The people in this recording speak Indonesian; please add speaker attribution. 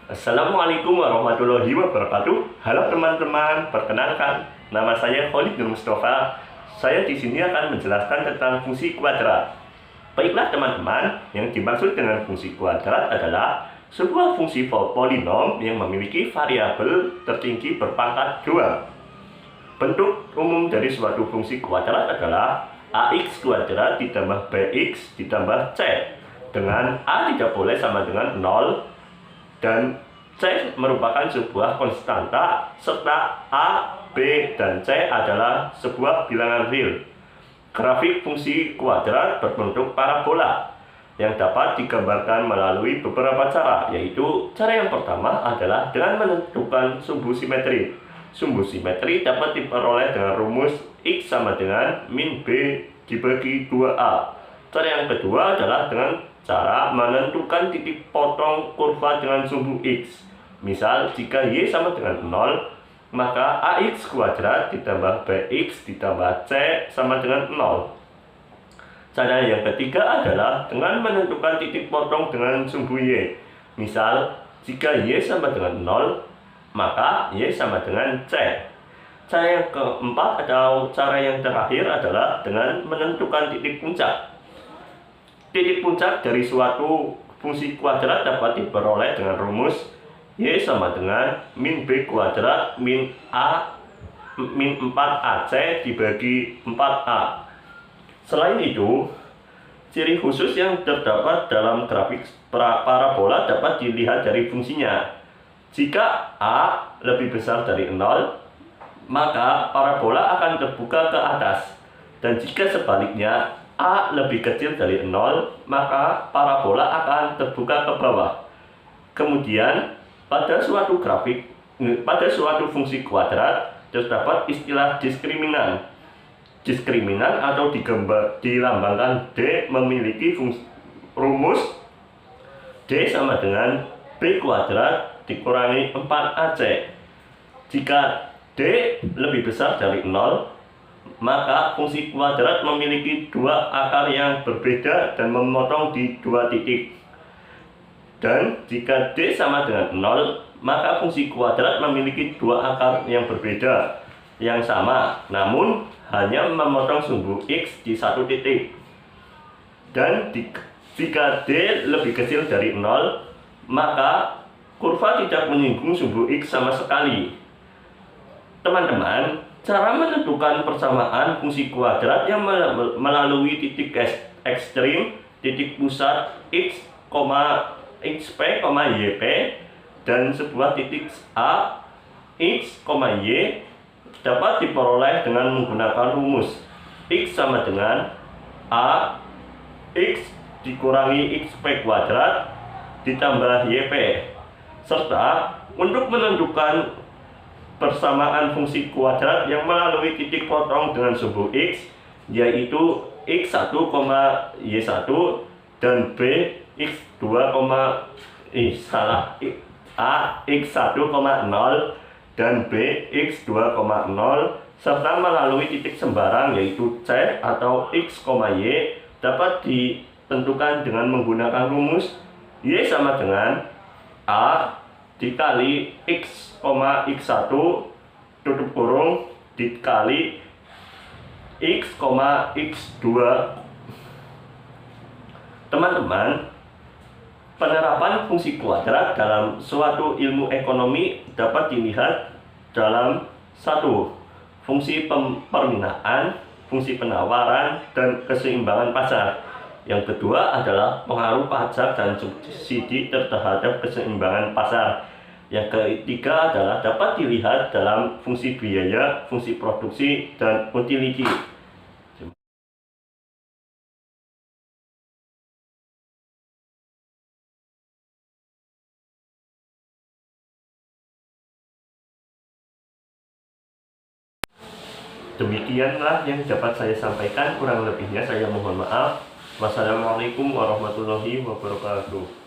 Speaker 1: Assalamualaikum warahmatullahi wabarakatuh. Halo teman-teman, perkenalkan nama saya Khalid Nur Mustafa. Saya di sini akan menjelaskan tentang fungsi kuadrat. Baiklah teman-teman, yang dimaksud dengan fungsi kuadrat adalah sebuah fungsi polinom yang memiliki variabel tertinggi berpangkat 2. Bentuk umum dari suatu fungsi kuadrat adalah ax kuadrat ditambah bx ditambah c, dengan a tidak boleh sama dengan 0 dan C merupakan sebuah konstanta, serta A, B, dan C adalah sebuah bilangan real. Grafik fungsi kuadrat berbentuk parabola yang dapat digambarkan melalui beberapa cara, yaitu cara yang pertama adalah dengan menentukan sumbu simetri. Sumbu simetri dapat diperoleh dengan rumus X sama dengan min B dibagi 2A. Cara yang kedua adalah dengan cara menentukan titik potong kurva dengan sumbu X. Misal, jika Y sama dengan 0, maka AX kuadrat ditambah BX ditambah C sama dengan 0. Cara yang ketiga adalah dengan menentukan titik potong dengan sumbu Y. Misal, jika Y sama dengan 0, maka Y sama dengan C. Cara yang keempat atau cara yang terakhir adalah dengan menentukan titik puncak. Titik puncak dari suatu fungsi kuadrat dapat diperoleh dengan rumus Y sama dengan min B kuadrat min 4AC dibagi 4A. Selain itu, ciri khusus yang terdapat dalam grafik parabola dapat dilihat dari fungsinya. Jika A lebih besar dari 0, maka parabola akan terbuka ke atas. Dan jika sebaliknya A lebih kecil dari 0, maka parabola akan terbuka ke bawah. Kemudian, pada suatu fungsi kuadrat terdapat istilah diskriminan. Diskriminan atau dilambangkan D memiliki rumus D sama dengan B kuadrat dikurangi 4AC. Jika D lebih besar dari 0, maka fungsi kuadrat memiliki dua akar yang berbeda dan memotong di dua titik. Dan jika D sama dengan 0, maka fungsi kuadrat memiliki dua akar yang berbeda yang sama, namun hanya memotong sumbu X di satu titik. Dan jika D lebih kecil dari 0, maka kurva tidak menyinggung sumbu X sama sekali. Teman-teman, cara menentukan persamaan fungsi kuadrat yang melalui titik ekstrim, titik pusat X, XP, YP, dan sebuah titik A, X, Y dapat diperoleh dengan menggunakan rumus X sama dengan A, X dikurangi XP kuadrat ditambah YP. Serta untuk menentukan persamaan fungsi kuadrat yang melalui titik potong dengan sumbu X, yaitu X1, Y1 dan B X2, A X1, 0 dan B X2, 0, serta melalui titik sembarang yaitu C atau X, Y dapat ditentukan dengan menggunakan rumus Y sama dengan A dikali X, X1 tutup kurung dikali X, X2. Teman-teman, penerapan fungsi kuadrat dalam suatu ilmu ekonomi dapat dilihat dalam 1. Fungsi perminaan, fungsi penawaran, dan keseimbangan pasar. Yang kedua adalah pengaruh pajak dan subsidi terhadap keseimbangan pasar. Yang ketiga adalah dapat dilihat dalam fungsi biaya, fungsi produksi, dan utility. Demikianlah yang dapat saya sampaikan, kurang lebihnya saya mohon maaf. Wassalamualaikum warahmatullahi wabarakatuh.